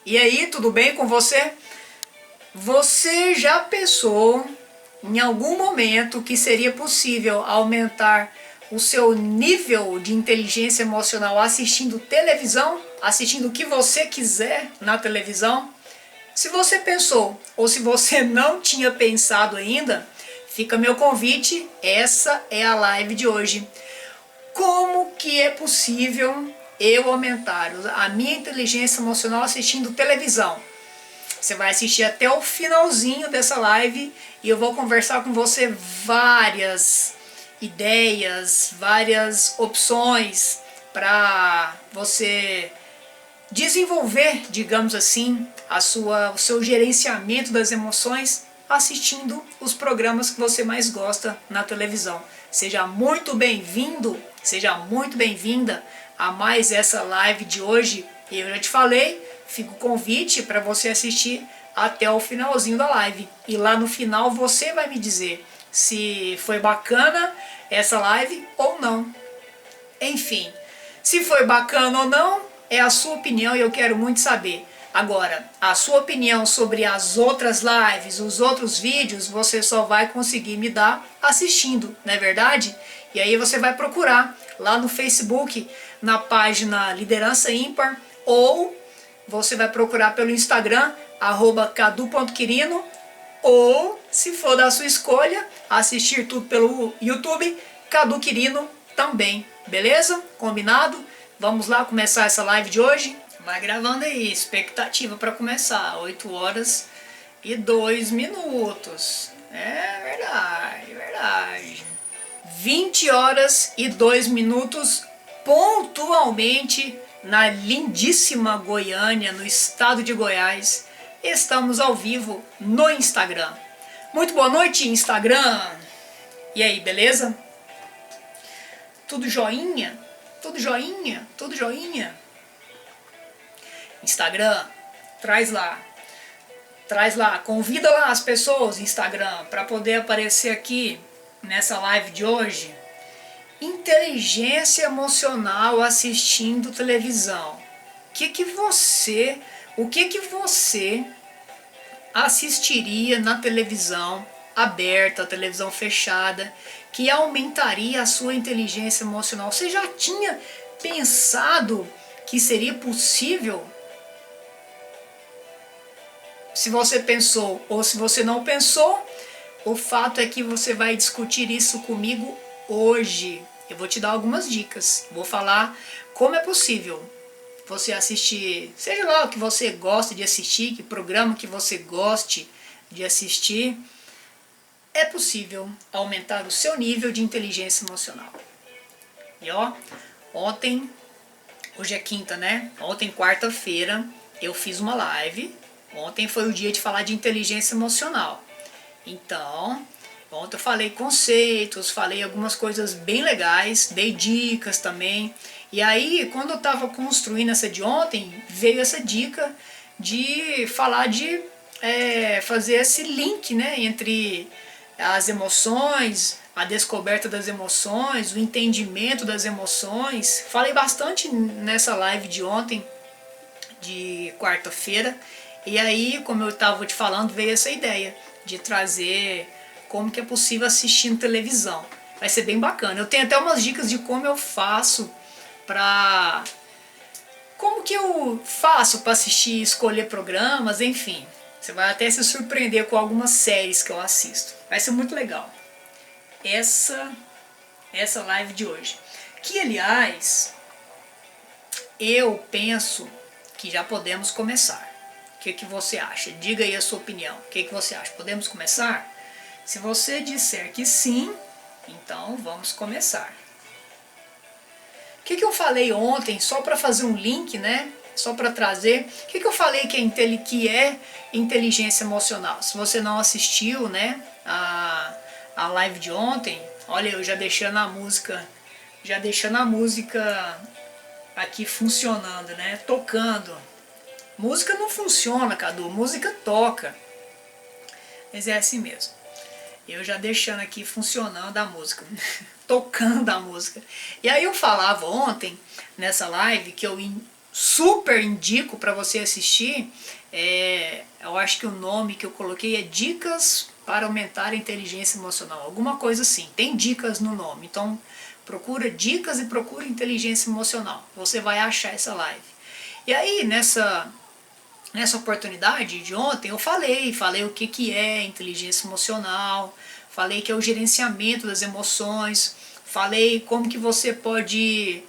E aí, tudo bem com você? Você já pensou em algum momento que seria possível aumentar o seu nível de inteligência emocional assistindo televisão? Assistindo o que você quiser na televisão? Se você pensou ou se você não tinha pensado ainda, fica meu convite, essa é a live de hoje. Como que é possível eu aumentar a minha inteligência emocional assistindo televisão? Você vai assistir até o finalzinho dessa live e eu vou conversar com você várias ideias, várias opções para você desenvolver, digamos assim, o seu gerenciamento das emoções assistindo os programas que você mais gosta na televisão. Seja muito bem-vindo, seja muito bem-vinda a mais essa live de hoje. Eu já te falei, fica o convite para você assistir até o finalzinho da live. E lá no final você vai me dizer se foi bacana essa live ou não. Enfim, se foi bacana ou não, é a sua opinião e eu quero muito saber. Agora, a sua opinião sobre as outras lives, os outros vídeos, você só vai conseguir me dar assistindo, não é verdade? E aí você vai procurar lá no Facebook, na página Liderança Ímpar, ou você vai procurar pelo Instagram, @cadu.quirino, ou, se for da sua escolha, assistir tudo pelo YouTube, Cadu Quirino também. Beleza? Combinado? Vamos lá começar essa live de hoje? Vai gravando aí, expectativa para começar, 8h02. É verdade, verdade. 20h02, pontualmente, na lindíssima Goiânia, no estado de Goiás. Estamos ao vivo no Instagram. Muito boa noite, Instagram! E aí, beleza? Tudo joinha? Tudo joinha? Tudo joinha? Instagram, traz lá, convida lá as pessoas, Instagram, para poder aparecer aqui nessa live de hoje. Inteligência emocional assistindo televisão. O que você assistiria na televisão aberta, televisão fechada, que aumentaria a sua inteligência emocional? Você já tinha pensado que seria possível? Se você pensou ou se você não pensou, o fato é que você vai discutir isso comigo hoje. Eu vou te dar algumas dicas. Vou falar como é possível você assistir, seja lá o que você gosta de assistir, que programa que você goste de assistir. É possível aumentar o seu nível de inteligência emocional. E ó, hoje é quinta, né? Ontem, quarta-feira, eu fiz uma live. Ontem foi o dia de falar de inteligência emocional. Então, ontem eu falei conceitos, falei algumas coisas bem legais, dei dicas também. E aí, quando eu estava construindo essa de ontem, veio essa dica de falar de fazer esse link, né, entre as emoções, a descoberta das emoções, o entendimento das emoções. Falei bastante nessa live de ontem, de quarta-feira. E aí, como eu estava te falando, veio essa ideia de trazer como que é possível assistir televisão. Vai ser bem bacana. Eu tenho até umas dicas de como eu faço para... Como que eu faço para assistir, escolher programas, enfim. Você vai até se surpreender com algumas séries que eu assisto. Vai ser muito legal. Essa live de hoje. Que, aliás, eu penso que já podemos começar. O que você acha? Diga aí a sua opinião. O que você acha? Podemos começar? Se você disser que sim, então vamos começar. O que eu falei ontem, só para fazer um link, né? Só para trazer. O que eu falei que é inteligência emocional? Se você não assistiu, né, a live de ontem, olha, eu já deixando a música aqui funcionando, né? Tocando. Música não funciona, Cadu, música toca. Mas é assim mesmo. Eu já deixando aqui funcionando a música, tocando a música. E aí eu falava ontem, nessa live, que eu super indico para você assistir, eu acho que o nome que eu coloquei é Dicas para Aumentar a Inteligência Emocional, alguma coisa assim, tem dicas no nome, então procura dicas e procura inteligência emocional, você vai achar essa live. E aí nessa oportunidade de ontem eu falei o que é inteligência emocional, falei que é o gerenciamento das emoções, falei como que você pode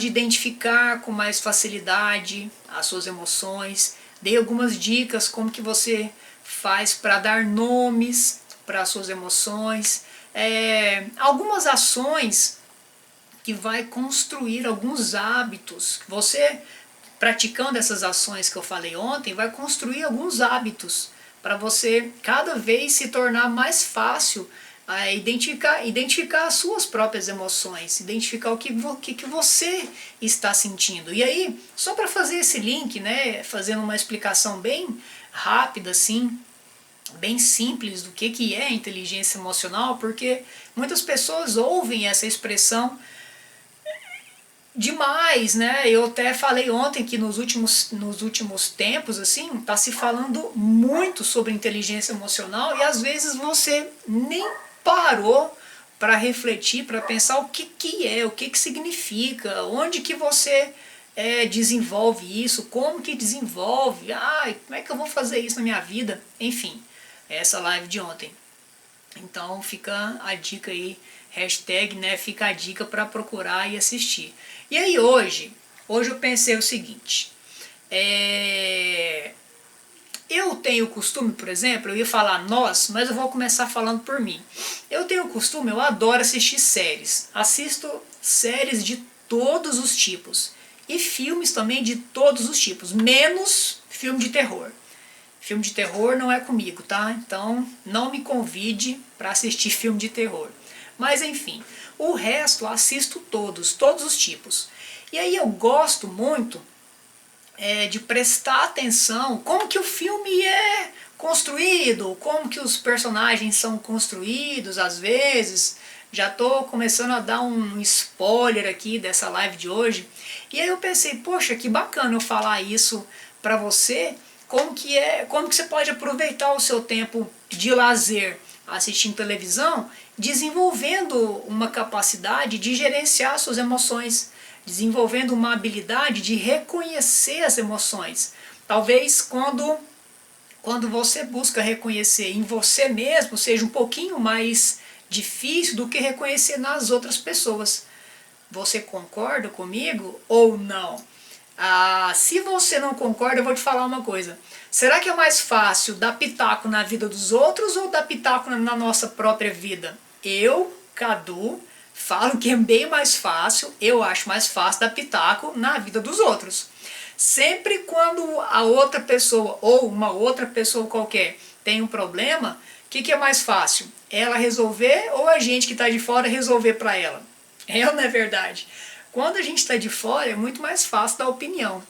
identificar com mais facilidade as suas emoções, dei algumas dicas como que você faz para dar nomes para as suas emoções, algumas ações que vai construir alguns hábitos. Você, praticando essas ações que eu falei ontem, vai construir alguns hábitos para você cada vez se tornar mais fácil identificar as suas próprias emoções, identificar o que você está sentindo. E aí, só para fazer esse link, né, fazendo uma explicação bem rápida assim, bem simples do que é inteligência emocional, porque muitas pessoas ouvem essa expressão demais, né? Eu até falei ontem que nos últimos tempos, assim, tá se falando muito sobre inteligência emocional e às vezes você nem parou para refletir, para pensar o que é, o que significa, onde que você desenvolve isso, como que desenvolve, como é que eu vou fazer isso na minha vida, enfim, essa live de ontem. Então fica a dica aí, hashtag, né, fica a dica para procurar e assistir. E aí hoje eu pensei o seguinte, eu tenho o costume, por exemplo, eu ia falar nós, mas eu vou começar falando por mim. Eu tenho o costume, eu adoro assistir séries, assisto séries de todos os tipos e filmes também de todos os tipos, menos filme de terror. Filme de terror não é comigo, tá? Então não me convide para assistir filme de terror. Mas enfim, o resto eu assisto todos os tipos. E aí eu gosto muito de prestar atenção como que o filme é construído, como que os personagens são construídos, às vezes. Já estou começando a dar um spoiler aqui dessa live de hoje. E aí eu pensei, poxa, que bacana eu falar isso para você, como que você pode aproveitar o seu tempo de lazer assistindo televisão, desenvolvendo uma capacidade de gerenciar suas emoções, desenvolvendo uma habilidade de reconhecer as emoções. Talvez quando você busca reconhecer em você mesmo, seja um pouquinho mais difícil do que reconhecer nas outras pessoas. Você concorda comigo ou não? Se você não concorda, eu vou te falar uma coisa. Será que é mais fácil dar pitaco na vida dos outros ou dar pitaco na nossa própria vida? Eu, Cadu, falo que é bem mais fácil, eu acho mais fácil dar pitaco na vida dos outros. Sempre quando a outra pessoa ou uma outra pessoa qualquer tem um problema, o que é mais fácil? Ela resolver ou a gente que está de fora resolver para ela? Não é verdade? Quando a gente está de fora é muito mais fácil dar opinião.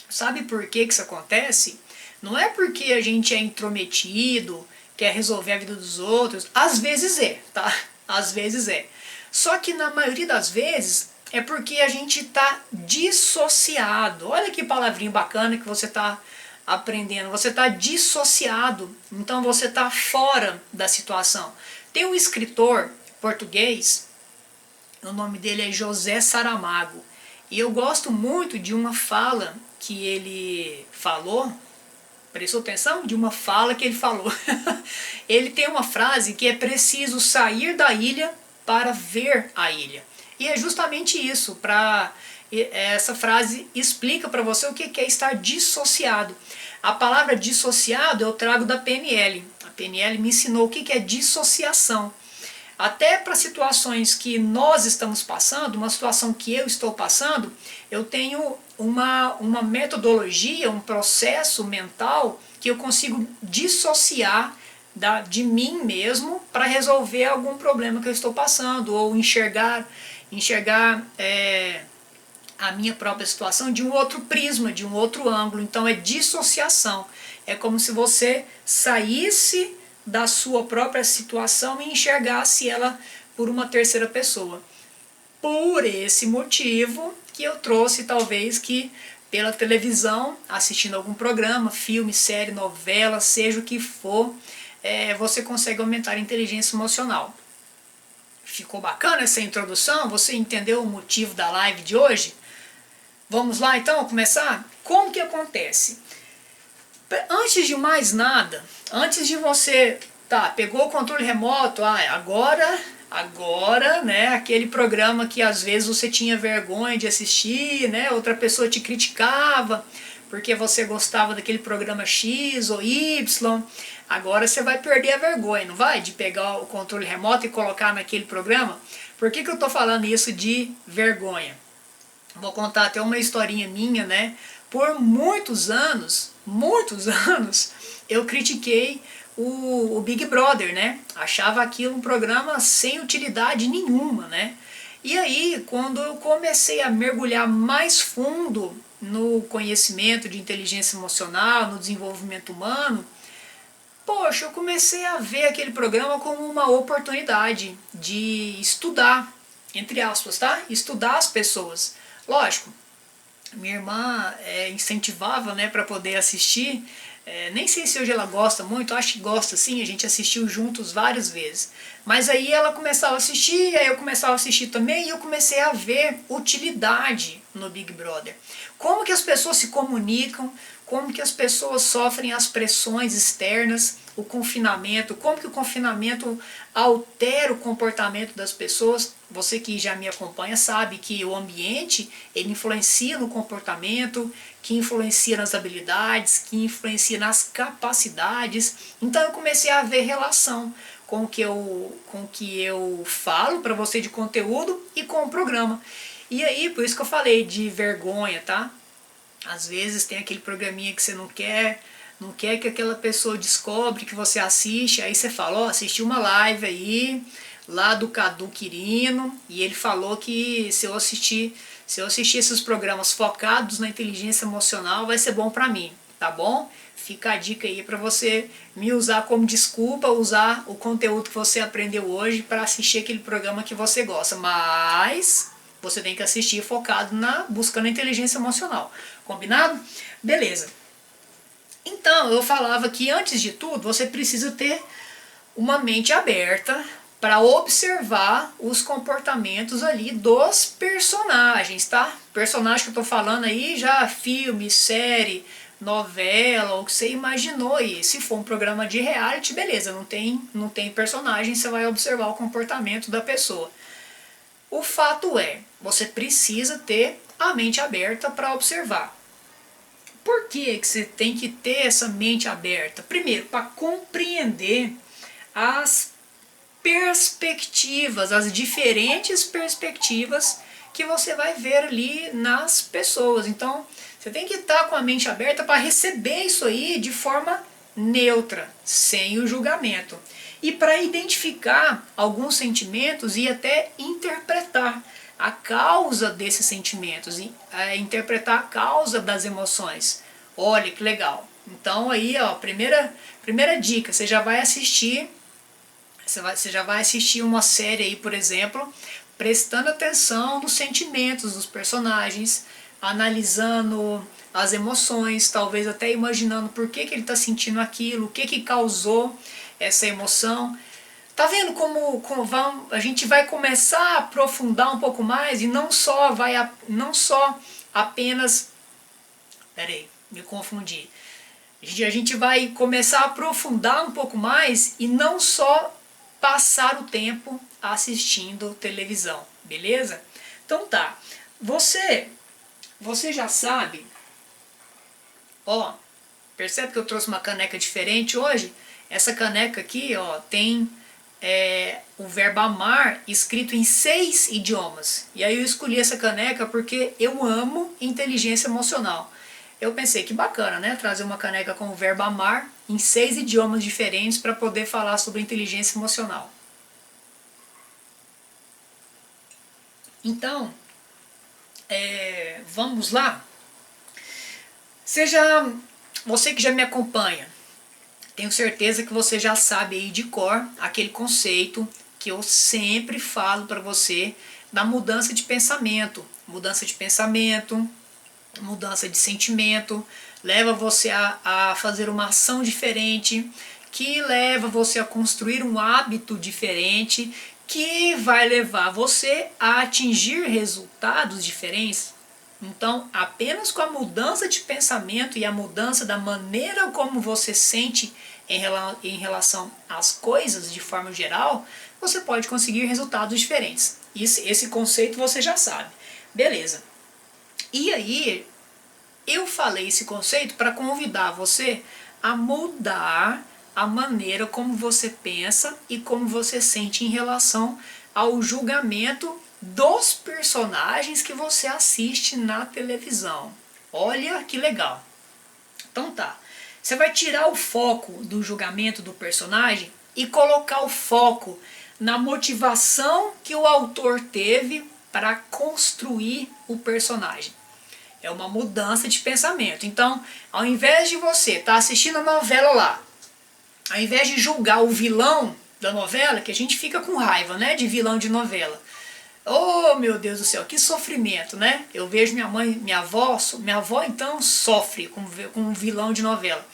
Sabe por que isso acontece? Não é porque a gente é intrometido, quer resolver a vida dos outros. Às vezes é, tá? Às vezes é. Só que na maioria das vezes é porque a gente está dissociado. Olha que palavrinha bacana que você está aprendendo. Você está dissociado. Então você está fora da situação. Tem um escritor português, o nome dele é José Saramago. E eu gosto muito de uma fala que ele falou. Prestou atenção? De uma fala que ele falou. Ele tem uma frase que é preciso sair da ilha para ver a ilha. E é justamente isso. Essa frase explica para você o que é estar dissociado. A palavra dissociado eu trago da PNL. A PNL me ensinou o que é dissociação. Até para situações que nós estamos passando, uma situação que eu estou passando, eu tenho uma metodologia, um processo mental que eu consigo dissociar de mim mesmo para resolver algum problema que eu estou passando, ou enxergar a minha própria situação de um outro prisma, de um outro ângulo. Então é dissociação. É como se você saísse da sua própria situação e enxergasse ela por uma terceira pessoa. Por esse motivo que eu trouxe talvez que pela televisão, assistindo algum programa, filme, série, novela, seja o que for, você consegue aumentar a inteligência emocional. Ficou bacana essa introdução? Você entendeu o motivo da live de hoje? Vamos lá então começar? Como que acontece? Antes de mais nada, antes de você, pegou o controle remoto, agora, né, aquele programa que às vezes você tinha vergonha de assistir, né, outra pessoa te criticava porque você gostava daquele programa X ou Y, agora você vai perder a vergonha, não vai? De pegar o controle remoto e colocar naquele programa. Por que eu estou falando isso de vergonha? Vou contar até uma historinha minha, né? Por muitos anos, eu critiquei o Big Brother, né? Achava aquilo um programa sem utilidade nenhuma, né? E aí, quando eu comecei a mergulhar mais fundo no conhecimento de inteligência emocional, no desenvolvimento humano, poxa, eu comecei a ver aquele programa como uma oportunidade de estudar, entre aspas, tá? Estudar as pessoas. Lógico, minha irmã incentivava, né, para poder assistir. Nem sei se hoje ela gosta muito, acho que gosta sim, a gente assistiu juntos várias vezes. Mas aí ela começava a assistir, aí eu começava a assistir também e eu comecei a ver utilidade no Big Brother. Como que as pessoas se comunicam, como que as pessoas sofrem as pressões externas, o confinamento, como que o confinamento altera o comportamento das pessoas. Você que já me acompanha sabe que o ambiente ele influencia no comportamento, que influencia nas habilidades, que influencia nas capacidades. Então eu comecei a ver relação com o que eu falo para você de conteúdo e com o programa. E aí, por isso que eu falei de vergonha, tá? Às vezes tem aquele programinha que você não quer que aquela pessoa descobre que você assiste, aí você fala, ó, assisti uma live aí, lá do Cadu Quirino, e ele falou que se eu assistir esses programas focados na inteligência emocional, vai ser bom pra mim, tá bom? Fica a dica aí pra você me usar como desculpa, usar o conteúdo que você aprendeu hoje para assistir aquele programa que você gosta, mas você tem que assistir focado buscando a inteligência emocional, combinado? Beleza. Então, eu falava que antes de tudo, você precisa ter uma mente aberta para observar os comportamentos ali dos personagens, tá? Personagem que eu tô falando aí, já filme, série, novela, ou que você imaginou. E se for um programa de reality, beleza, não tem personagem, você vai observar o comportamento da pessoa. O fato é, você precisa ter a mente aberta para observar. Por que você tem que ter essa mente aberta? Primeiro, para compreender as perspectivas, as diferentes perspectivas que você vai ver ali nas pessoas. Então, você tem que estar com a mente aberta para receber isso aí de forma neutra, sem o julgamento. E para identificar alguns sentimentos e até interpretar a causa desses sentimentos, interpretar a causa das emoções. Olha que legal. Então aí, ó, primeira dica, você já vai assistir uma série aí, por exemplo, prestando atenção nos sentimentos dos personagens, analisando as emoções, talvez até imaginando por que ele está sentindo aquilo, o que causou essa emoção. Tá vendo como a gente vai começar a aprofundar um pouco mais e não só apenas... Peraí, me confundi. A gente vai começar a aprofundar um pouco mais e não só passar o tempo assistindo televisão, beleza? Então tá, você já sabe, ó, percebe que eu trouxe uma caneca diferente hoje? Essa caneca aqui, ó, tem o verbo amar escrito em 6 idiomas. E aí eu escolhi essa caneca porque eu amo inteligência emocional. Eu pensei que bacana, né? Trazer uma caneca com o verbo amar em 6 idiomas diferentes para poder falar sobre inteligência emocional. Então, vamos lá? Você que já me acompanha, tenho certeza que você já sabe aí de cor aquele conceito que eu sempre falo para você da mudança de pensamento. mudança de pensamento, mudança de sentimento, leva você a fazer uma ação diferente, que leva você a construir um hábito diferente, que vai levar você a atingir resultados diferentes. Então, apenas com a mudança de pensamento e a mudança da maneira como você sente em relação às coisas de forma geral, você pode conseguir resultados diferentes. Esse conceito você já sabe. Beleza. E aí, eu falei esse conceito para convidar você a mudar a maneira como você pensa e como você sente em relação ao julgamento dos personagens que você assiste na televisão. Olha que legal. Então tá, você vai tirar o foco do julgamento do personagem e colocar o foco na motivação que o autor teve para construir o personagem. É uma mudança de pensamento. Então, ao invés de você estar assistindo a novela lá, ao invés de julgar o vilão da novela, que a gente fica com raiva, né, de vilão de novela. Oh, meu Deus do céu, que sofrimento, né? Eu vejo minha mãe, minha avó então sofre com um vilão de novela.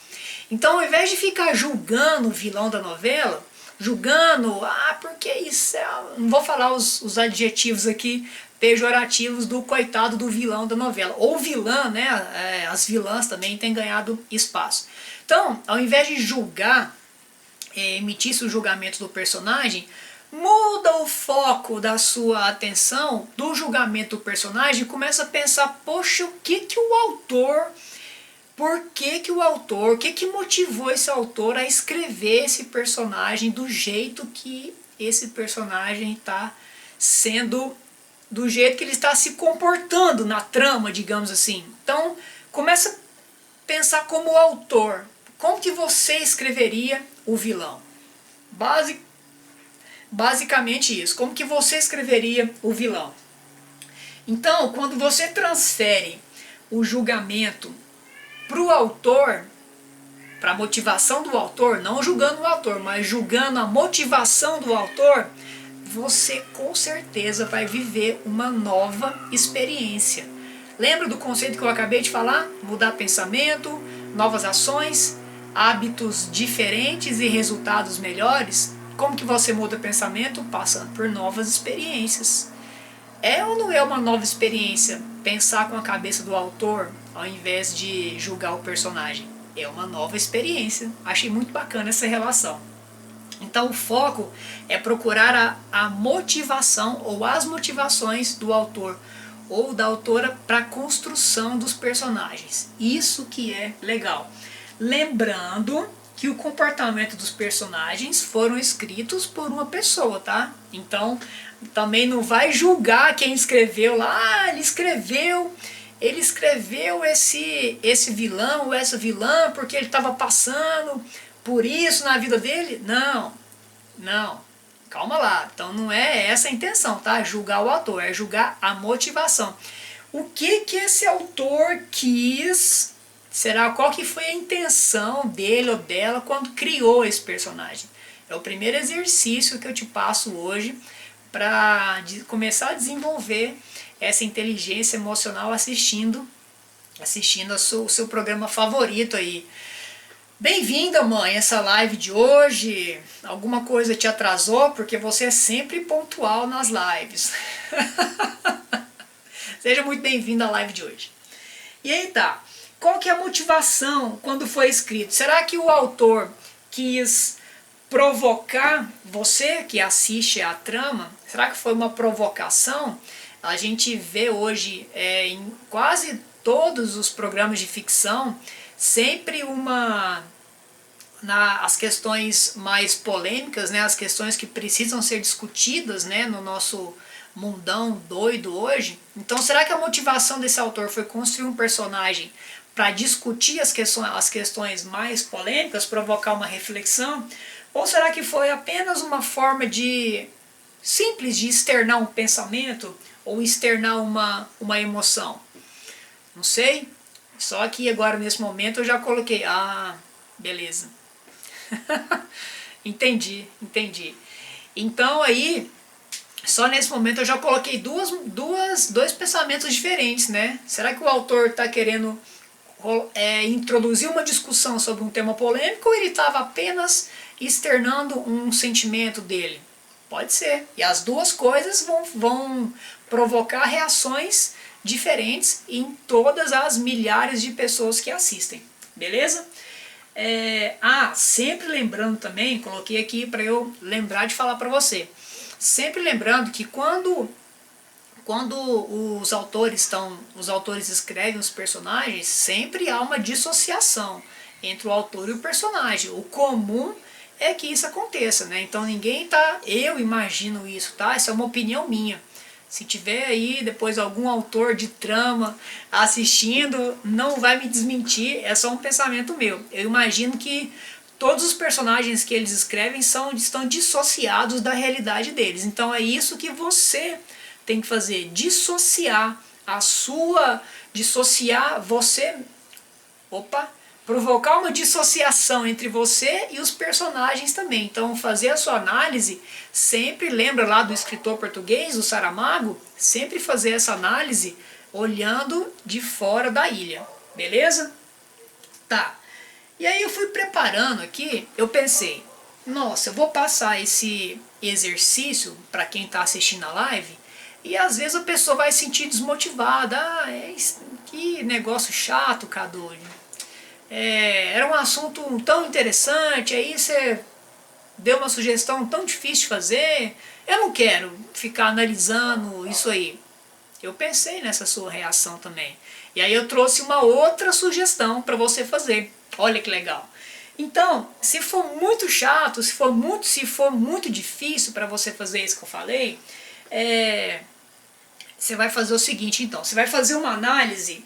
Então, ao invés de ficar julgando o vilão da novela, julgando, porque isso é... Não vou falar os adjetivos aqui pejorativos do coitado do vilão da novela. Ou vilã, né? As vilãs também têm ganhado espaço. Então, ao invés de julgar, emitir o julgamento do personagem, muda o foco da sua atenção do julgamento do personagem e começa a pensar, poxa, o que o autor... Por que o autor, o que motivou esse autor a escrever esse personagem do jeito que esse personagem está sendo, do jeito que ele está se comportando na trama, digamos assim. Então, começa a pensar como autor, como que você escreveria o vilão? Basicamente isso, como que você escreveria o vilão? Então, quando você transfere o julgamento para o autor, para a motivação do autor, não julgando o autor, mas julgando a motivação do autor, você com certeza vai viver uma nova experiência. Lembra do conceito que eu acabei de falar? Mudar pensamento, novas ações, hábitos diferentes e resultados melhores? Como que você muda pensamento? Passando por novas experiências. É ou não é uma nova experiência pensar com a cabeça do autor ao invés de julgar o personagem? É uma nova experiência. Achei muito bacana essa relação. Então o foco é procurar a motivação ou as motivações do autor ou da autora para a construção dos personagens. Isso que é legal. Lembrando que o comportamento dos personagens foram escritos por uma pessoa, tá? Então também não vai julgar quem escreveu lá, ele escreveu esse vilão ou essa vilã porque ele estava passando por isso na vida dele. Não, calma lá. Então não é essa a intenção, tá? Julgar o autor, é julgar a motivação. O que esse autor quis? Qual que foi a intenção dele ou dela quando criou esse personagem? É o primeiro exercício que eu te passo hoje para começar a desenvolver essa inteligência emocional assistindo o seu programa favorito aí. Bem-vinda, mãe, essa live de hoje. Alguma coisa te atrasou? Porque você é sempre pontual nas lives. Seja muito bem-vindo à live de hoje. E aí tá, qual que é a motivação quando foi escrito? Será que o autor quis provocar você que assiste a trama? Será que foi uma provocação? A gente vê hoje em quase todos os programas de ficção sempre as questões mais polêmicas, né, as questões que precisam ser discutidas, né, no nosso mundão doido hoje. Então será que a motivação desse autor foi construir um personagem para discutir as questões mais polêmicas, provocar uma reflexão? Ou será que foi apenas uma forma simples de externar um pensamento ou externar uma emoção? Não sei. Só que agora nesse momento eu já coloquei, beleza. Entendi. Então aí, Só nesse momento eu já coloquei dois pensamentos diferentes, né? Será que o autor está querendo introduzir uma discussão sobre um tema polêmico ou ele estava apenas externando um sentimento dele? Pode ser. E as duas coisas vão provocar reações diferentes em todas as milhares de pessoas que assistem. Beleza? Sempre lembrando também, coloquei aqui para eu lembrar de falar para você. Sempre lembrando que quando os autores escrevem os personagens, sempre há uma dissociação entre o autor e o personagem. O comum é que isso aconteça, né? Então eu imagino isso, tá? Essa é uma opinião minha. Se tiver aí depois algum autor de trama assistindo, não vai me desmentir, é só um pensamento meu. Eu imagino que todos os personagens que eles escrevem estão dissociados da realidade deles. Então é isso que você tem que fazer, provocar uma dissociação entre você e os personagens também. Então fazer a sua análise, sempre lembra lá do escritor português, o Saramago, sempre fazer essa análise olhando de fora da ilha, beleza? Tá. E aí eu fui preparando aqui, eu pensei, nossa, eu vou passar esse exercício para quem está assistindo a live, e às vezes a pessoa vai se sentir desmotivada. Que negócio chato, Cadu. Era um assunto tão interessante, aí você deu uma sugestão tão difícil de fazer, eu não quero ficar analisando isso aí. Eu pensei nessa sua reação também. E aí eu trouxe uma outra sugestão para você fazer. Olha que legal. Então, se for muito chato, se for muito difícil para você fazer isso que eu falei, você vai fazer o seguinte, então. Você vai fazer uma análise,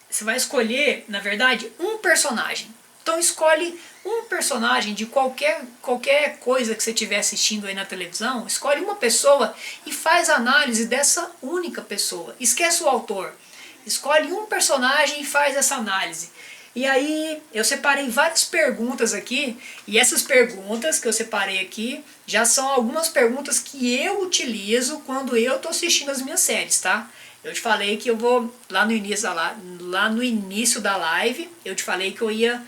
você vai escolher, na verdade, um personagem. Então escolhe um personagem de qualquer coisa que você estiver assistindo aí na televisão, escolhe uma pessoa e faz a análise dessa única pessoa. Esquece o autor. Escolhe um personagem e faz essa análise. E aí eu separei várias perguntas aqui, e essas perguntas que eu separei aqui já são algumas perguntas que eu utilizo quando eu estou assistindo as minhas séries, tá? Eu te falei que eu vou, lá no início da live, eu te falei que eu ia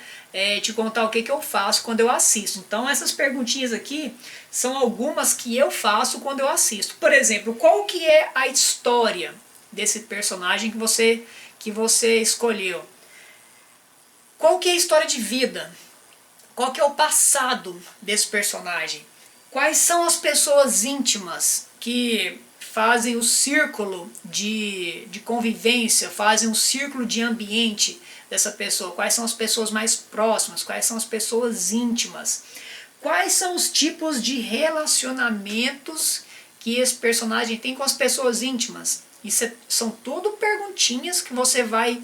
te contar o que eu faço quando eu assisto. Então essas perguntinhas aqui são algumas que eu faço quando eu assisto. Por exemplo, qual que é a história desse personagem que você escolheu? Qual que é a história de vida? Qual que é o passado desse personagem? Quais são as pessoas íntimas que fazem o círculo de convivência, fazem o círculo de ambiente dessa pessoa? Quais são as pessoas mais próximas? Quais são as pessoas íntimas? Quais são os tipos de relacionamentos que esse personagem tem com as pessoas íntimas? Isso são tudo perguntinhas que você vai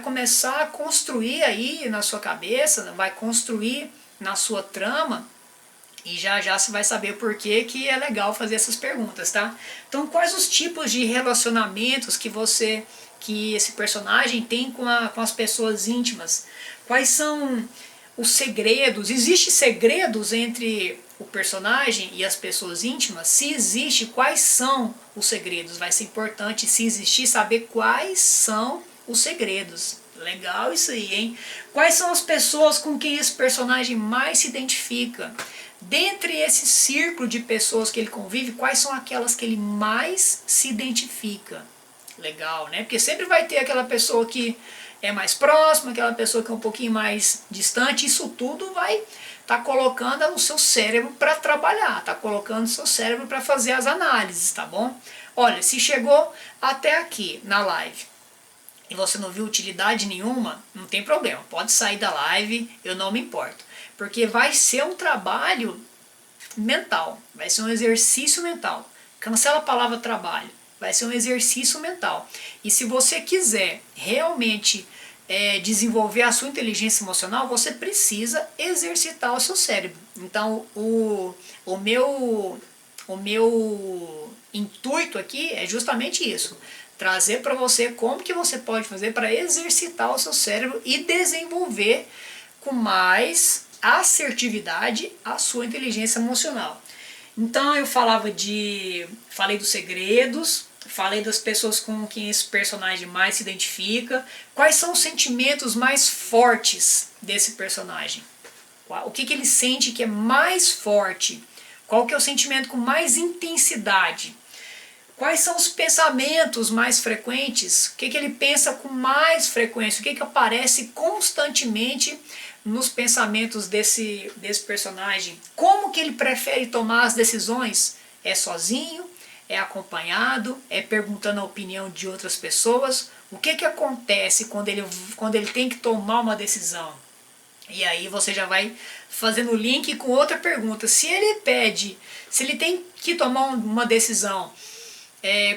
começar a construir aí na sua cabeça, vai construir na sua trama, e já você vai saber por que é legal fazer essas perguntas, tá? Então, quais os tipos de relacionamentos que esse personagem tem com as pessoas íntimas? Quais são os segredos? Existem segredos entre o personagem e as pessoas íntimas? Se existe, quais são os segredos? Vai ser importante, se existir, saber quais são os segredos. Legal isso aí, hein? Quais são as pessoas com quem esse personagem mais se identifica? Dentre esse círculo de pessoas que ele convive, quais são aquelas que ele mais se identifica? Legal, né? Porque sempre vai ter aquela pessoa que é mais próxima, aquela pessoa que é um pouquinho mais distante. Isso tudo vai estar colocando o seu cérebro para trabalhar, tá colocando o seu cérebro para fazer as análises, tá bom? Olha, se chegou até aqui na live e você não viu utilidade nenhuma, não tem problema, pode sair da live, eu não me importo. Porque vai ser um trabalho mental, vai ser um exercício mental. Cancela a palavra trabalho, vai ser um exercício mental. E se você quiser realmente desenvolver a sua inteligência emocional, você precisa exercitar o seu cérebro. Então o meu intuito aqui é justamente isso. Trazer para você como que você pode fazer para exercitar o seu cérebro e desenvolver com mais assertividade a sua inteligência emocional. Então eu falei dos segredos, falei das pessoas com quem esse personagem mais se identifica, quais são os sentimentos mais fortes desse personagem, o que ele sente que é mais forte, qual que é o sentimento com mais intensidade, quais são os pensamentos mais frequentes, o que ele pensa com mais frequência, o que aparece constantemente nos pensamentos desse personagem, como que ele prefere tomar as decisões, é sozinho, é acompanhado, é perguntando a opinião de outras pessoas, o que acontece quando ele tem que tomar uma decisão. E aí você já vai fazendo link com outra pergunta, se ele tem que tomar uma decisão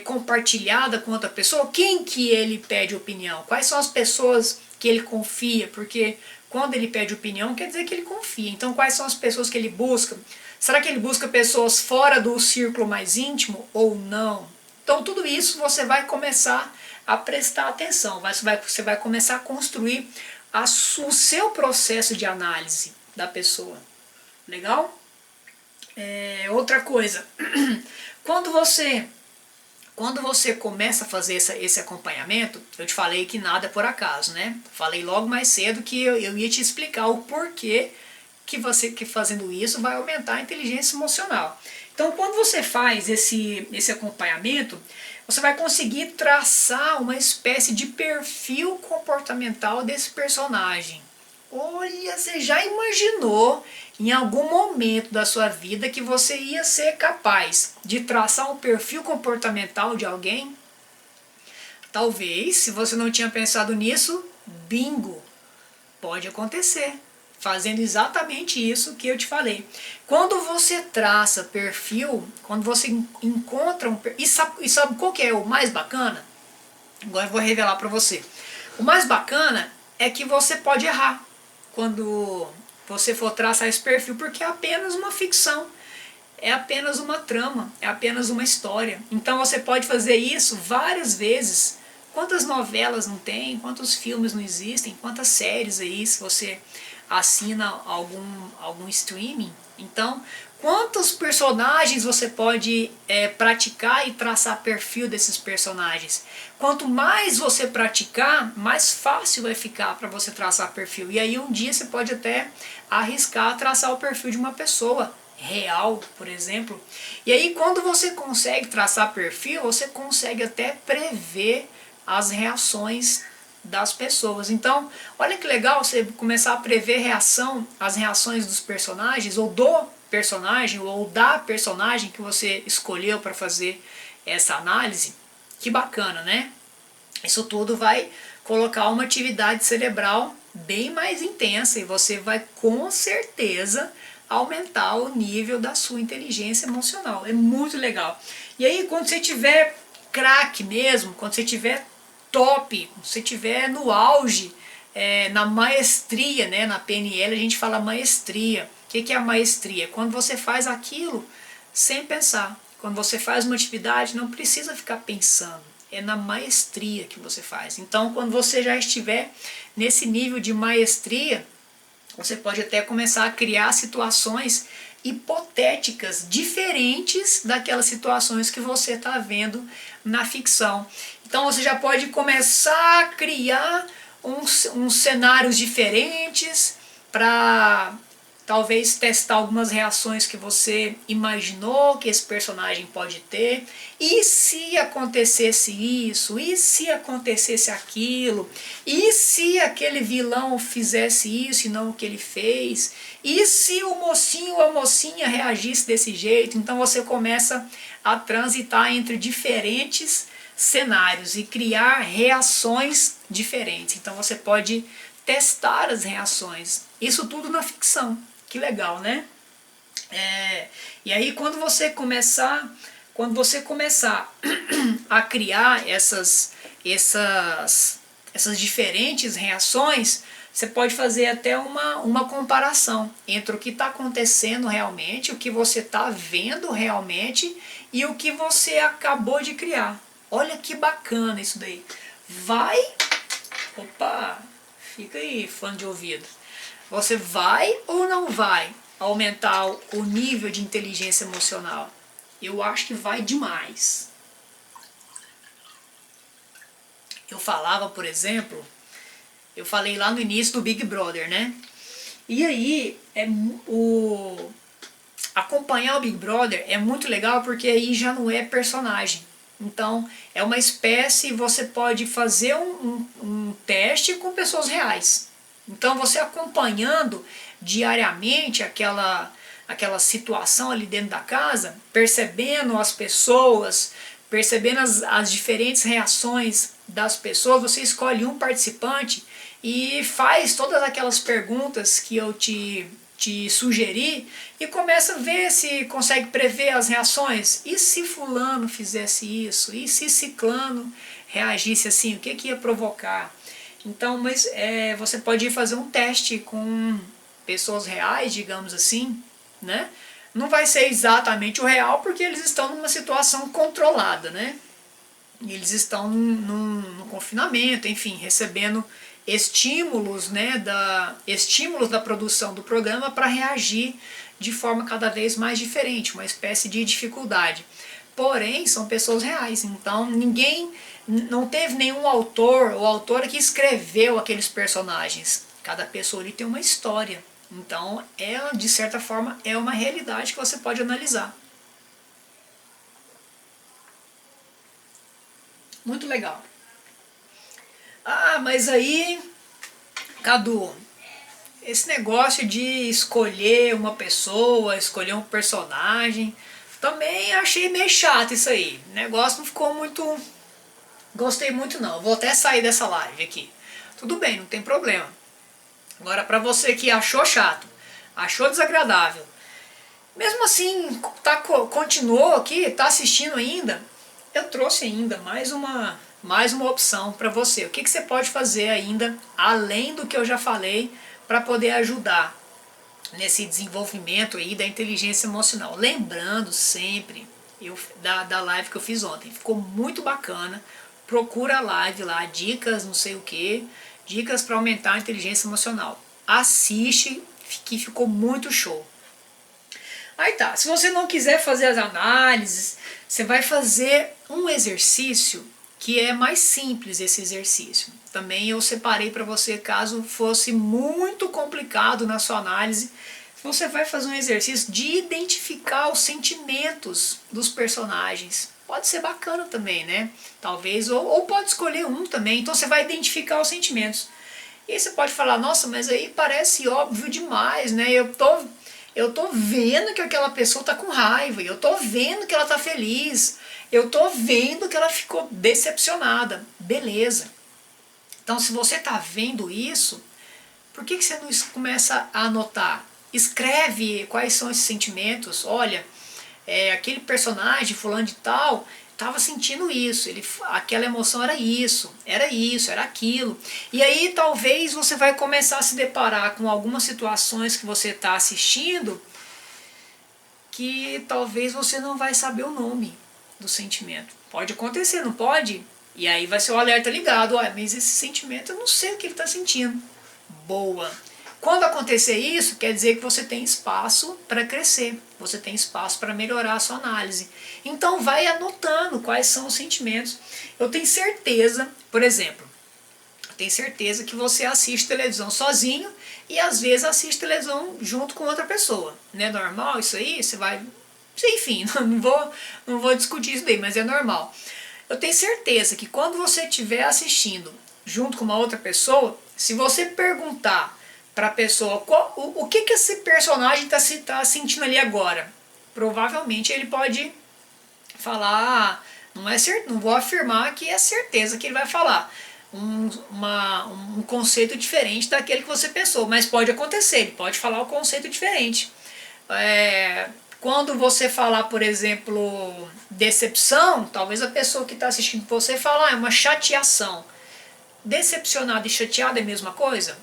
compartilhada com outra pessoa, quem que ele pede opinião, quais são as pessoas que ele confia, porque quando ele pede opinião quer dizer que ele confia, então quais são as pessoas que ele busca, será que ele busca pessoas fora do círculo mais íntimo ou não? Então tudo isso você vai começar a prestar atenção, você vai começar a construir o seu processo de análise da pessoa, legal? Outra coisa, quando você começa a fazer esse acompanhamento, eu te falei que nada é por acaso, né? Falei logo mais cedo que eu ia te explicar o porquê que fazendo isso vai aumentar a inteligência emocional. Então, quando você faz esse acompanhamento, você vai conseguir traçar uma espécie de perfil comportamental desse personagem. Olha, você já imaginou em algum momento da sua vida que você ia ser capaz de traçar um perfil comportamental de alguém? Talvez, se você não tinha pensado nisso, bingo, pode acontecer. Fazendo exatamente isso que eu te falei. Quando você traça perfil, quando você encontra um perfil, e sabe qual que é o mais bacana? Agora eu vou revelar para você. O mais bacana é que você pode errar quando você for traçar esse perfil, porque é apenas uma ficção, é apenas uma trama, é apenas uma história. Então você pode fazer isso várias vezes. Quantas novelas não tem, quantos filmes não existem, quantas séries aí, se você assina algum streaming. Então, quantos personagens você pode praticar e traçar perfil desses personagens? Quanto mais você praticar, mais fácil vai ficar para você traçar perfil. E aí um dia você pode até arriscar traçar o perfil de uma pessoa real, por exemplo. E aí quando você consegue traçar perfil, você consegue até prever as reações das pessoas. Então, olha que legal você começar a prever as reações dos personagens, ou do personagem, ou da personagem que você escolheu para fazer essa análise. Que bacana, né? Isso tudo vai colocar uma atividade cerebral bem mais intensa e você vai com certeza aumentar o nível da sua inteligência emocional. É muito legal. E aí, quando você tiver craque mesmo, quando você tiver top, se estiver no auge, na maestria, né? Na PNL a gente fala maestria. O que é a maestria? Quando você faz aquilo sem pensar. Quando você faz uma atividade, não precisa ficar pensando. É na maestria que você faz. Então, quando você já estiver nesse nível de maestria, você pode até começar a criar situações hipotéticas diferentes daquelas situações que você está vendo na ficção. Então você já pode começar a criar uns cenários diferentes para talvez testar algumas reações que você imaginou que esse personagem pode ter. E se acontecesse isso? E se acontecesse aquilo? E se aquele vilão fizesse isso e não o que ele fez? E se o mocinho ou a mocinha reagisse desse jeito? Então você começa a transitar entre diferentes cenários e criar reações diferentes. Então você pode testar as reações. Isso tudo na ficção. Que legal, né? E aí quando você começar a criar essas diferentes reações, você pode fazer até uma comparação entre o que está acontecendo realmente, o que você está vendo realmente e o que você acabou de criar. Olha que bacana isso daí. Opa, fica aí, fone de ouvido. Você vai ou não vai aumentar o nível de inteligência emocional? Eu acho que vai demais. Eu falava, por exemplo, eu falei lá no início do Big Brother, né? E aí, acompanhar o Big Brother é muito legal porque aí já não é personagem. Então, é uma espécie, você pode fazer um teste com pessoas reais. Então, você acompanhando diariamente aquela situação ali dentro da casa, percebendo as pessoas, percebendo as diferentes reações das pessoas, você escolhe um participante e faz todas aquelas perguntas que eu te sugeri e começa a ver se consegue prever as reações. E se fulano fizesse isso? E se ciclano reagisse assim? O que ia provocar? Então, mas você pode ir fazer um teste com pessoas reais, digamos assim, né? Não vai ser exatamente o real porque eles estão numa situação controlada, né? Eles estão num confinamento, enfim, recebendo estímulos, né, estímulos da produção do programa para reagir de forma cada vez mais diferente, uma espécie de dificuldade. Porém, são pessoas reais, então não teve nenhum autor ou autora que escreveu aqueles personagens. Cada pessoa ali tem uma história. Então, de certa forma, é uma realidade que você pode analisar. Muito legal. Ah, mas aí, Cadu, esse negócio de escolher uma pessoa, escolher um personagem, também achei meio chato isso aí. O negócio não ficou muito... Gostei muito não. Vou até sair dessa live aqui. Tudo bem, não tem problema. Agora, pra você que achou chato, achou desagradável, mesmo assim, continuou aqui, tá assistindo ainda, eu trouxe ainda mais uma opção para você. O que você pode fazer ainda, além do que eu já falei, para poder ajudar nesse desenvolvimento aí da inteligência emocional. Lembrando sempre da live que eu fiz ontem, ficou muito bacana. Procura a live lá, dicas não sei o que, dicas para aumentar a inteligência emocional. Assiste, que ficou muito show. Aí tá, se você não quiser fazer as análises, você vai fazer um exercício que é mais simples esse exercício. Também eu separei para você caso fosse muito complicado na sua análise. Você vai fazer um exercício de identificar os sentimentos dos personagens. Pode ser bacana também, né? Talvez, ou pode escolher um também. Então você vai identificar os sentimentos. E aí você pode falar, nossa, mas aí parece óbvio demais, né? Eu tô vendo que aquela pessoa tá com raiva, eu tô vendo que ela tá feliz, eu tô vendo que ela ficou decepcionada. Beleza. Então, se você tá vendo isso, por que você não começa a anotar? Escreve quais são esses sentimentos. Olha, aquele personagem fulano de tal estava sentindo isso, aquela emoção era isso, era aquilo. E aí talvez você vai começar a se deparar com algumas situações que você está assistindo que talvez você não vai saber o nome do sentimento. Pode acontecer, não pode? E aí vai ser o alerta ligado, olha, mas esse sentimento eu não sei o que ele está sentindo. Boa! Quando acontecer isso, quer dizer que você tem espaço para crescer, você tem espaço para melhorar a sua análise. Então vai anotando quais são os sentimentos. Eu tenho certeza, por exemplo, eu tenho certeza que você assiste televisão sozinho e às vezes assiste televisão junto com outra pessoa. Não é normal isso aí? Você vai... Enfim, não vou discutir isso daí, mas é normal. Eu tenho certeza que quando você estiver assistindo junto com uma outra pessoa, se você perguntar para a pessoa o que esse personagem está sentindo ali agora, provavelmente ele pode falar, não é certo, não vou afirmar que é certeza que ele vai falar um conceito diferente daquele que você pensou, mas pode acontecer, ele pode falar um conceito diferente. Quando você falar, por exemplo, decepção, talvez a pessoa que está assistindo você fale, é uma chateação. Decepcionado e chateado é a mesma coisa?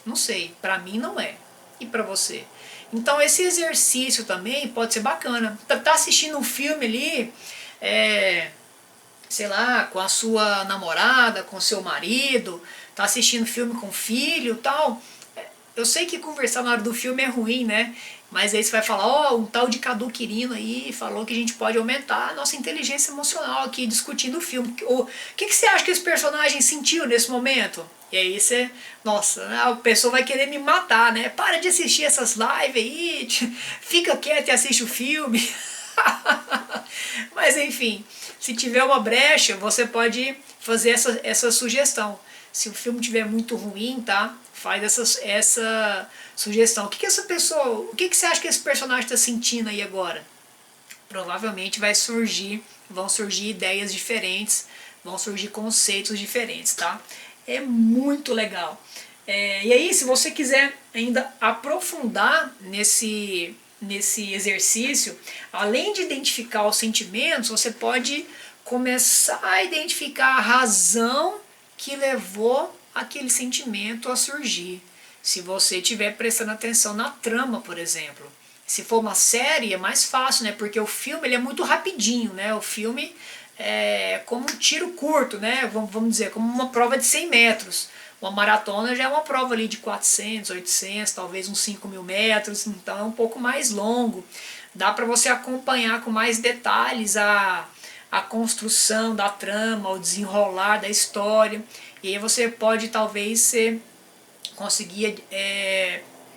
Não sei, para mim não é. E para você? Então esse exercício também pode ser bacana. Tá assistindo um filme ali, sei lá, com a sua namorada, com seu marido, tá assistindo filme com o filho e tal. eu sei que conversar na hora do filme é ruim, né? Mas aí você vai falar, ó, um tal de Cadu Quirino aí falou que a gente pode aumentar a nossa inteligência emocional aqui discutindo o filme. O que você acha que esse personagem sentiu nesse momento? E aí você, nossa, a pessoa vai querer me matar, né? Para de assistir essas lives aí, fica quieto e assiste o filme. Mas enfim, se tiver uma brecha, você pode fazer essa sugestão. Se o filme tiver muito ruim, tá? Faz essa sugestão. O que essa pessoa, o que você acha que esse personagem está sentindo aí agora? Provavelmente vão surgir ideias diferentes, vão surgir conceitos diferentes, tá? É muito legal. E aí, se você quiser ainda aprofundar nesse exercício, além de identificar os sentimentos, você pode começar a identificar a razão que levou aquele sentimento a surgir. Se você estiver prestando atenção na trama, por exemplo. Se for uma série é mais fácil, né? Porque o filme ele é muito rapidinho, né? O filme é como um tiro curto, né? Vamos dizer, como uma prova de 100 metros. Uma maratona já é uma prova ali de 400, 800, talvez uns 5.000 metros, então é um pouco mais longo. Dá para você acompanhar com mais detalhes a construção da trama, o desenrolar da história. E aí você pode talvez conseguir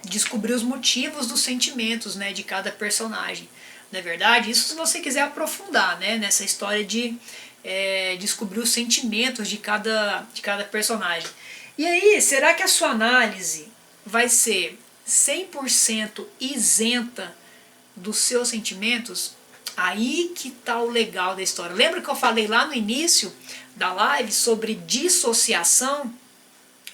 descobrir os motivos dos sentimentos, né, de cada personagem. Não é verdade? Isso se você quiser aprofundar, né, nessa história de descobrir os sentimentos de cada personagem. E aí, será que a sua análise vai ser 100% isenta dos seus sentimentos? Aí que tá o legal da história. Lembra que eu falei lá no início da live sobre dissociação?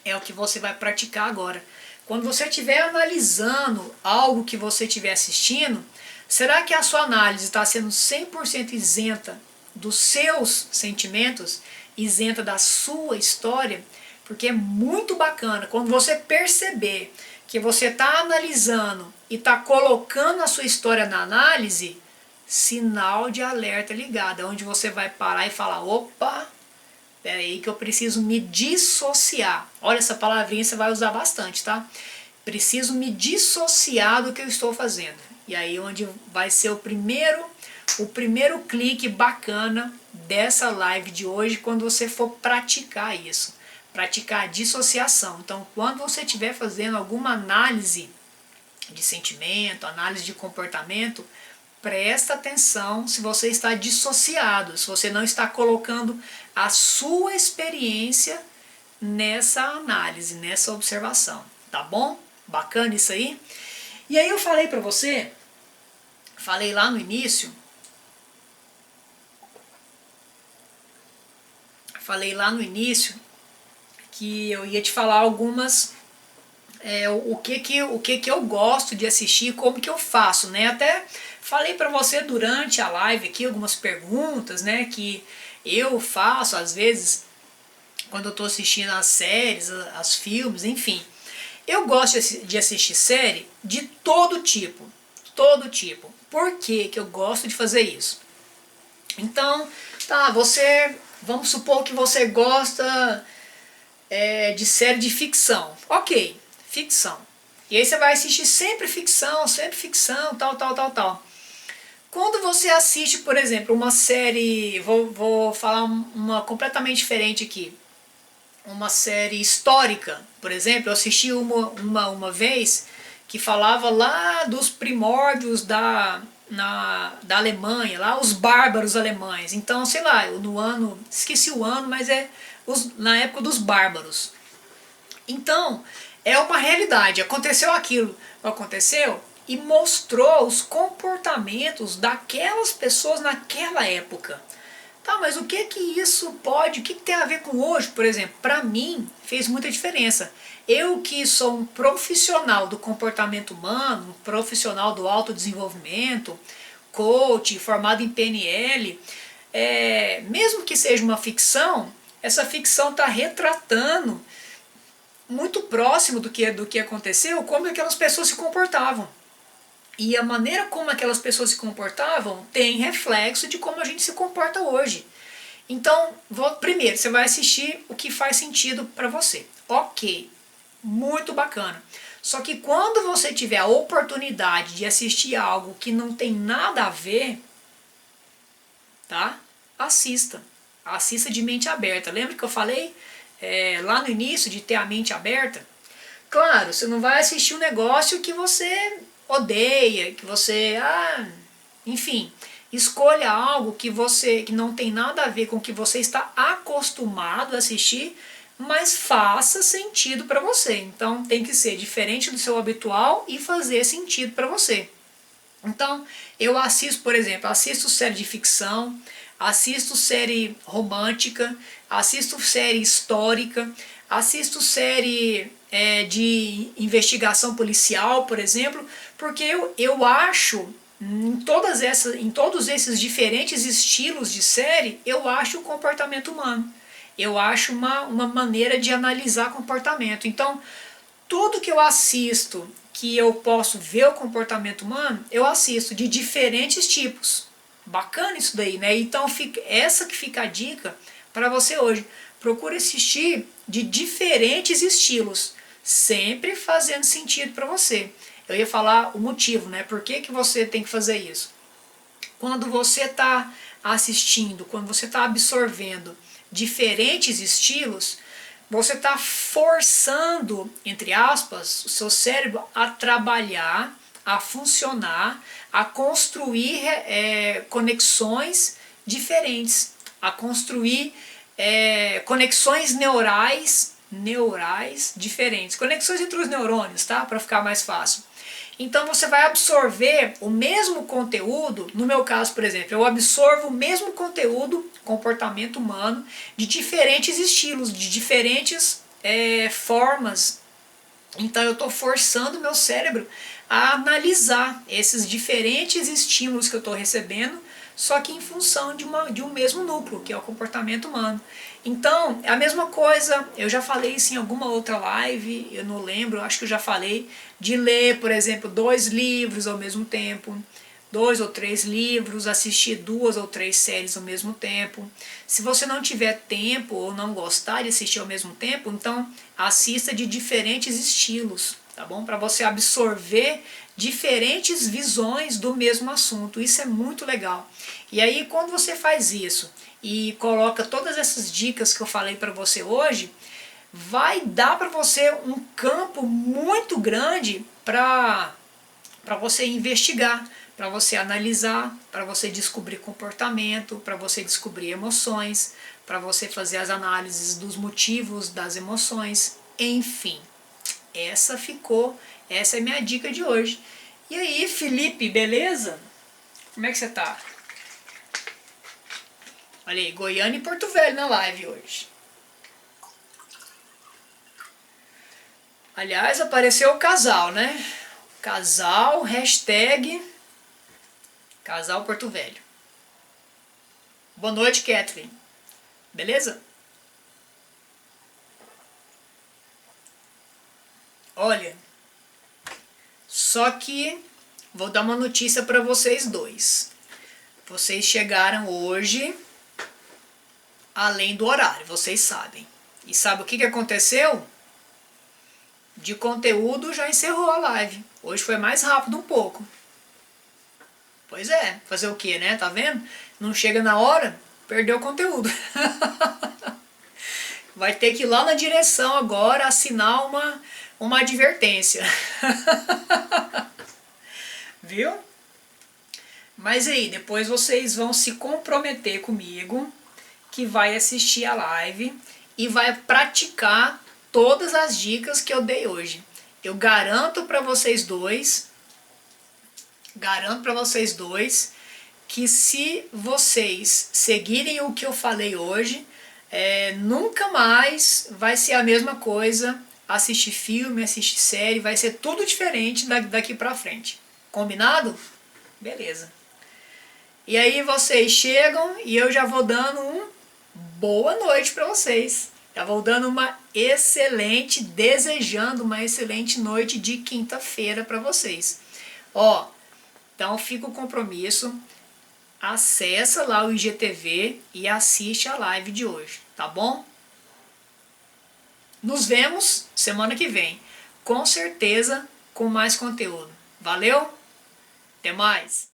É o que você vai praticar agora. Quando você estiver analisando algo que você estiver assistindo, será que a sua análise está sendo 100% isenta dos seus sentimentos, isenta da sua história? Porque é muito bacana quando você perceber que você está analisando e está colocando a sua história na análise, sinal de alerta ligado, é onde você vai parar e falar, opa, peraí que eu preciso me dissociar. Olha, essa palavrinha você vai usar bastante, tá? Preciso me dissociar do que eu estou fazendo. E aí onde vai ser o primeiro clique bacana dessa live de hoje, quando você for praticar isso. Praticar a dissociação. Então, quando você estiver fazendo alguma análise de sentimento, análise de comportamento, presta atenção se você está dissociado, se você não está colocando a sua experiência nessa análise, nessa observação. Tá bom? Bacana isso aí? E aí eu falei pra você, falei lá no início, que eu ia te falar algumas, o que eu gosto de assistir, como que eu faço, né? Até falei para você durante a live aqui algumas perguntas, né, que eu faço às vezes quando eu estou assistindo as séries, as filmes, enfim. Eu gosto de assistir série de todo tipo, todo tipo. Por que que eu gosto de fazer isso? Então, tá, vamos supor que você gosta de série de ficção. Ok, ficção. E aí você vai assistir sempre ficção, tal. Quando você assiste, por exemplo, uma série, vou falar uma completamente diferente aqui, uma série histórica, por exemplo, eu assisti uma vez que falava lá dos primórdios da Alemanha, lá os bárbaros alemães. Então, sei lá, esqueci o ano, mas na época dos bárbaros. Então, é uma realidade, aconteceu aquilo, não aconteceu? E mostrou os comportamentos daquelas pessoas naquela época. Tá, mas o que isso pode, o que tem a ver com hoje, por exemplo? Para mim, fez muita diferença. Eu que sou um profissional do comportamento humano, um profissional do autodesenvolvimento, coach, formado em PNL, mesmo que seja uma ficção, essa ficção está retratando muito próximo do que aconteceu, como aquelas pessoas se comportavam. E a maneira como aquelas pessoas se comportavam tem reflexo de como a gente se comporta hoje. Então, primeiro, você vai assistir o que faz sentido para você. Ok, muito bacana. Só que quando você tiver a oportunidade de assistir algo que não tem nada a ver, tá? Assista. Assista de mente aberta. Lembra que eu falei lá no início de ter a mente aberta? Claro, você não vai assistir um negócio que você odeia, que você, enfim, escolha algo que não tem nada a ver com o que você está acostumado a assistir, mas faça sentido para você. Então tem que ser diferente do seu habitual e fazer sentido para você. Então, eu assisto, por exemplo, assisto série de ficção, assisto série romântica, assisto série histórica, assisto série de investigação policial, por exemplo, porque eu acho, em todos esses diferentes estilos de série, eu acho o comportamento humano. Eu acho uma maneira de analisar comportamento. Então, tudo que eu assisto, que eu posso ver o comportamento humano, eu assisto de diferentes tipos. Bacana isso daí, né? Então essa que fica a dica para você hoje. Procure assistir de diferentes estilos, sempre fazendo sentido para você. Eu ia falar o motivo, né? Por que você tem que fazer isso? Quando você está assistindo, quando você está absorvendo diferentes estilos, você está forçando, entre aspas, o seu cérebro a trabalhar, a funcionar, a construir conexões diferentes, a construir conexões neurais diferentes, conexões entre os neurônios, tá? Para ficar mais fácil. Então você vai absorver o mesmo conteúdo, no meu caso, por exemplo, eu absorvo o mesmo conteúdo, comportamento humano, de diferentes estilos, de diferentes formas. Então eu estou forçando o meu cérebro a analisar esses diferentes estímulos que eu estou recebendo, só que em função de um mesmo núcleo, que é o comportamento humano. Então, é a mesma coisa, eu já falei isso em alguma outra live, eu não lembro, acho que eu já falei, de ler, por exemplo, 2 livros ao mesmo tempo, 2 ou 3 livros, assistir 2 ou 3 séries ao mesmo tempo. Se você não tiver tempo ou não gostar de assistir ao mesmo tempo, então assista de diferentes estilos, tá bom? Para você absorver diferentes visões do mesmo assunto. Isso é muito legal. E aí, quando você faz isso e coloca todas essas dicas que eu falei para você hoje, vai dar para você um campo muito grande para você investigar, para você analisar, para você descobrir comportamento, para você descobrir emoções, para você fazer as análises dos motivos das emoções, enfim. Essa é a minha dica de hoje. E aí, Felipe, beleza? Como é que você tá? Olha aí, Goiânia e Porto Velho na live hoje. Aliás, apareceu o casal, né? Casal, hashtag Casal Porto Velho. Boa noite, Kathleen. Beleza? Olha, só que vou dar uma notícia para vocês dois. Vocês chegaram hoje além do horário, vocês sabem. E sabe o que aconteceu? De conteúdo já encerrou a live. Hoje foi mais rápido um pouco. Pois é, fazer o que, né? Tá vendo? Não chega na hora, perdeu o conteúdo. Vai ter que ir lá na direção agora assinar uma advertência. Viu? Mas aí, depois vocês vão se comprometer comigo, que vai assistir a live e vai praticar todas as dicas que eu dei hoje. Eu garanto para vocês dois, que se vocês seguirem o que eu falei hoje, nunca mais vai ser a mesma coisa assistir filme, assistir série, vai ser tudo diferente daqui pra frente. Combinado? Beleza. E aí vocês chegam e eu já vou dando boa noite pra vocês. Já vou dando desejando uma excelente noite de quinta-feira pra vocês. Ó, então fica o compromisso. Acessa lá o IGTV e assiste a live de hoje, tá bom? Nos vemos semana que vem. com certeza com mais conteúdo. Valeu? Até mais!